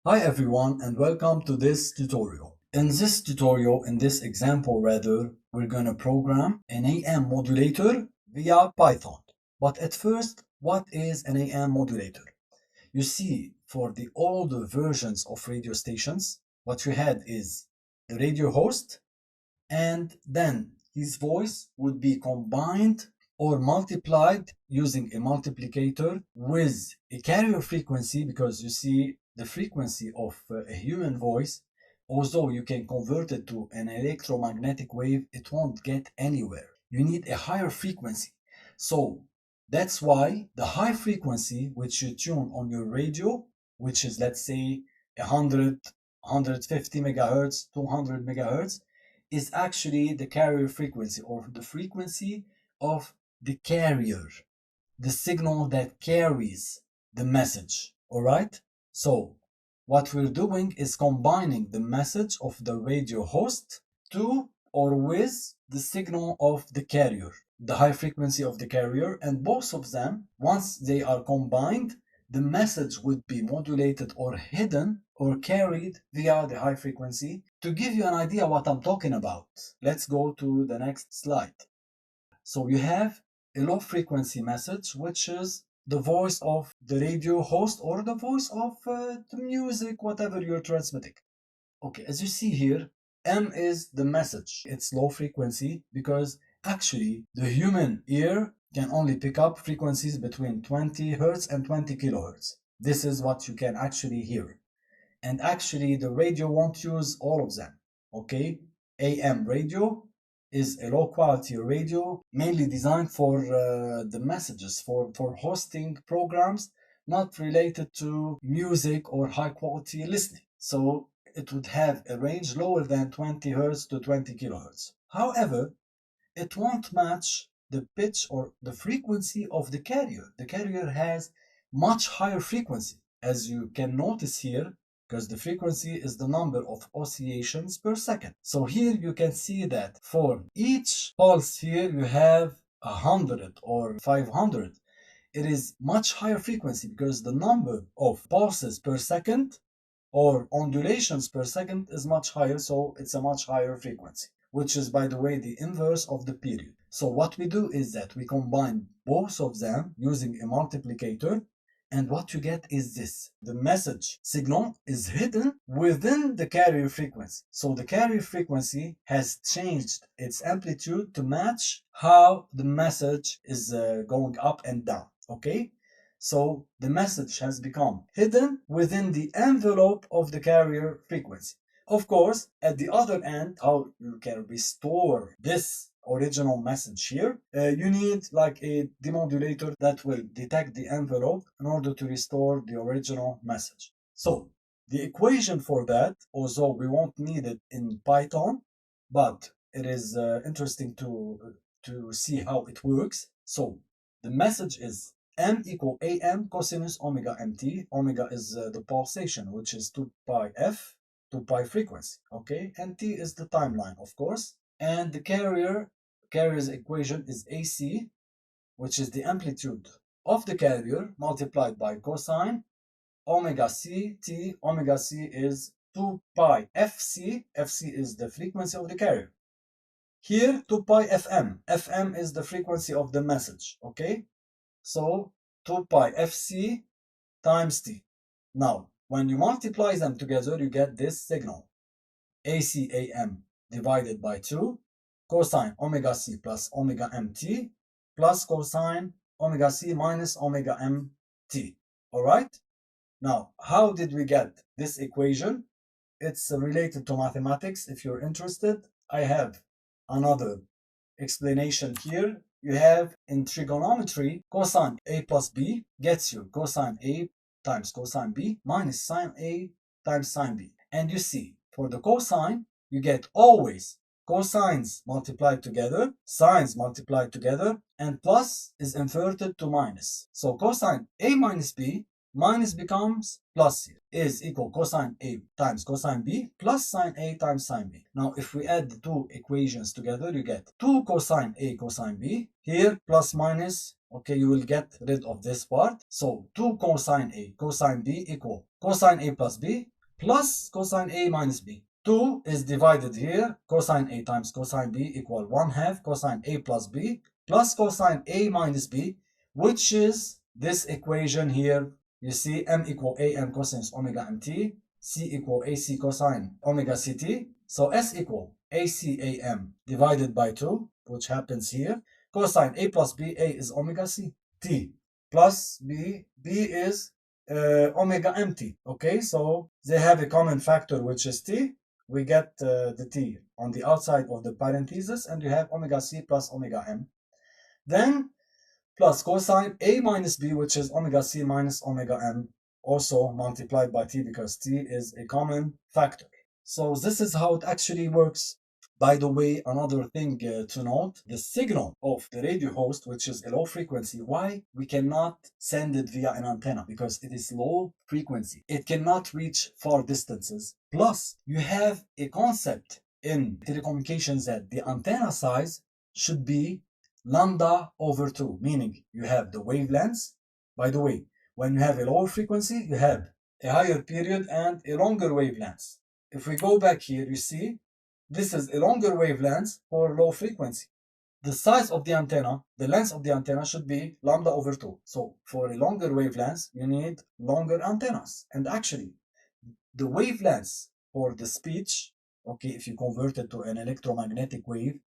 Hi everyone and welcome to this tutorial. In this example we're gonna program an AM modulator via Python. But at first, what is an AM modulator? You see, for the older versions of radio stations, what we had is the radio host, and then his voice would be combined or multiplied using a multiplicator with a carrier frequency, because you see the frequency of a human voice, although you can convert it to an electromagnetic wave, it won't get anywhere. You need a higher frequency. So that's why the high frequency which you tune on your radio, which is, let's say, 100, 150 megahertz, 200 megahertz, is actually the carrier frequency, or the frequency of the carrier, the signal that carries the message. All right? So what we're doing is combining the message of the radio host to or with the signal of the carrier, the high frequency of the carrier, and both of them, once they are combined, the message would be modulated or hidden or carried via the high frequency. To give you an idea what I'm talking about, let's go to the next slide. So you have a low frequency message, which is the voice of the radio host or the voice of the music, whatever you're transmitting. Okay, as you see here, M is the message. It's low frequency because actually the human ear can only pick up frequencies between 20 hertz and 20 kilohertz. This is what you can actually hear. And actually the radio won't use all of them. Okay, AM radio is a low quality radio mainly designed for the messages, for hosting programs not related to music or high quality listening. So it would have a range lower than 20 hertz to 20 kilohertz. However, it won't match the pitch or the frequency of the carrier. The carrier has much higher frequency, as you can notice here, because the frequency is the number of oscillations per second. So here you can see that for each pulse here you have 100 or 500. It is much higher frequency because the number of pulses per second or ondulations per second is much higher, so it's a much higher frequency, which is, by the way, the inverse of the period. So what we do is that we combine both of them using a multiplicator, and what you get is this. The message signal is hidden within the carrier frequency. So the carrier frequency has changed its amplitude to match how the message is going up and down. Okay? So the message has become hidden within the envelope of the carrier frequency. Of course, at the other end, how you can restore this original message here, you need like a demodulator that will detect the envelope in order to restore the original message. So the equation for that, although we won't need it in Python, but it is interesting to see how it works. So the message is M equal AM cosinus omega mt. Omega is the pulsation, which is 2 pi f, 2 pi frequency, okay? And t is the timeline, of course. And the carrier's equation is AC, which is the amplitude of the carrier multiplied by cosine omega c t. Omega c is 2 pi fc. Fc is the frequency of the carrier. Here, 2 pi fm. Fm is the frequency of the message, okay? So 2 pi fc times t. Now, when you multiply them together, you get this signal. ACAM divided by 2, cosine omega c plus omega mt plus cosine omega c minus omega mt. All right? Now, how did we get this equation? It's related to mathematics. If you're interested, I have another explanation here. You have in trigonometry, cosine a plus b gets you cosine a times cosine b minus sine a times sine b. And you see, for the cosine, you get always cosines multiplied together, sines multiplied together, and plus is inverted to minus. So cosine a minus b, minus becomes plus here, is equal cosine a times cosine b plus sine a times sine b. Now if we add the two equations together, you get 2 cosine a cosine b, here plus minus Okay, you will get rid of this part. So 2 cosine A cosine B equal cosine A plus B plus cosine A minus B. 2 is divided here. Cosine A times cosine B equal 1/2 cosine A plus B plus cosine A minus B, which is this equation here. You see M equal AM cosine omega MT, C equal AC cosine omega CT. So S equal ACAM divided by 2, which happens here. Cosine A plus B, A is omega C, T plus B, B is omega MT. Okay, so they have a common factor, which is T. We get the T on the outside of the parenthesis, and you have omega C plus omega M. Then plus cosine A minus B, which is omega C minus omega M, also multiplied by T because T is a common factor. So this is how it actually works. By the way, another thing to note, the signal of the radio host, which is a low frequency, why we cannot send it via an antenna? Because it is low frequency. It cannot reach far distances. Plus, you have a concept in telecommunications that the antenna size should be lambda over 2, meaning you have the wavelengths. By the way, when you have a lower frequency, you have a higher period and a longer wavelength. If we go back here, you see this is a longer wavelength for low frequency. The size of the antenna, the length of the antenna should be lambda over 2. So for a longer wavelength, you need longer antennas. And actually, the wavelengths for the speech, okay, if you convert it to an electromagnetic wave,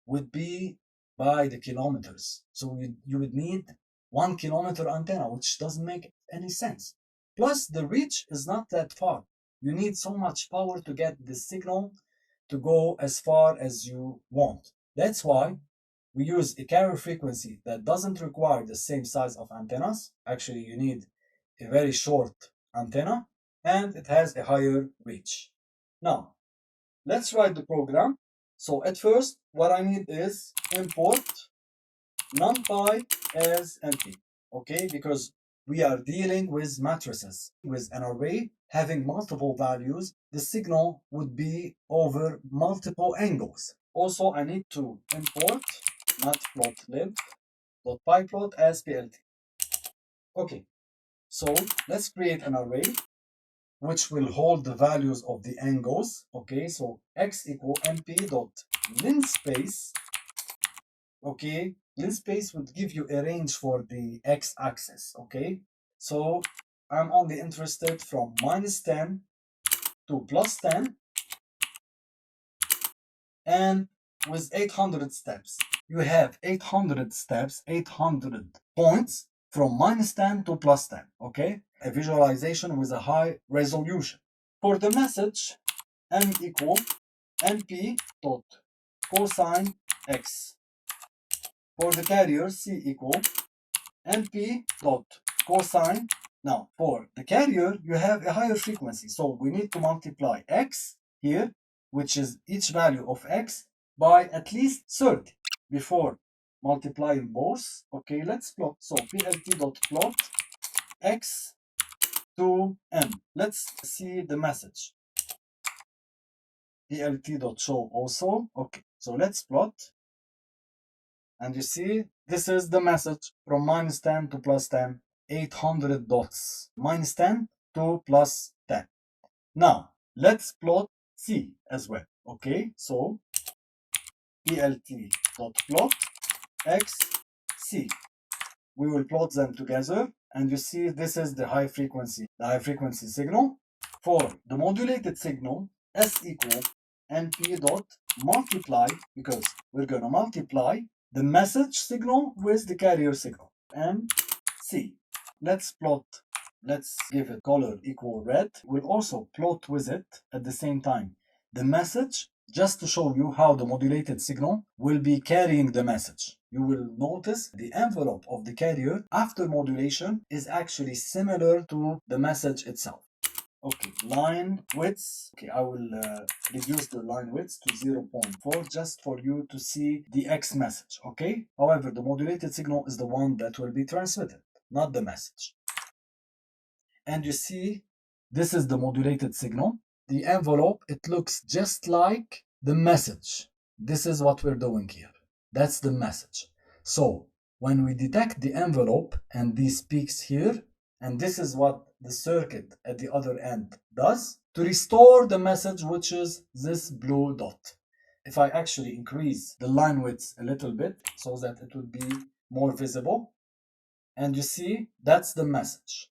would be by the kilometers. So you would need 1 kilometer antenna, which doesn't make any sense. Plus, the reach is not that far. You need so much power to get the signal to go as far as you want. That's why we use a carrier frequency that doesn't require the same size of antennas. Actually, you need a very short antenna, and it has a higher reach. Now, let's write the program. So at first, what I need is import numpy as empty, okay? Because we are dealing with matrices. With an array having multiple values, the signal would be over multiple angles. Also, I need to import matplotlib.pyplot as plt. Okay, so let's create an array which will hold the values of the angles. Okay, so x equal np dot linspace. Okay, linspace would give you a range for the x-axis. Okay, so I'm only interested from -10 to +10, and with 800 steps. You have 800 steps, 800 points from -10 to +10. Okay, a visualization with a high resolution. For the message, m equal np dot cosine x. For the carrier, c equal np dot cosine. Now, for the carrier, you have a higher frequency, so we need to multiply x here, which is each value of x, by at least 30 before multiplying both. Okay, let's plot. So plt.plot x to m. Let's see the message. plt.show also. Okay, so let's plot. And you see, this is the message from -10 to +10, 800 dots. -10 to +10. Now, let's plot C as well. Okay, so plt.plot x, C. We will plot them together, and you see this is the high frequency signal. For the modulated signal, S equal np dot multiply, because we're going to multiply the message signal with the carrier signal, and C. Let's plot. Let's give it color equal red. We'll also plot with it at the same time the message, just to show you how the modulated signal will be carrying the message. You will notice the envelope of the carrier after modulation is actually similar to the message itself. Okay, line widths. Okay, I will reduce the line width to 0.4 just for you to see the X message. Okay, however, the modulated signal is the one that will be transmitted, not the message. And you see, this is the modulated signal. The envelope, it looks just like the message. This is what we're doing here. That's the message. So when we detect the envelope and these peaks here, and this is what the circuit at the other end does, to restore the message, which is this blue dot. If I actually increase the line width a little bit so that it would be more visible, and you see, that's the message.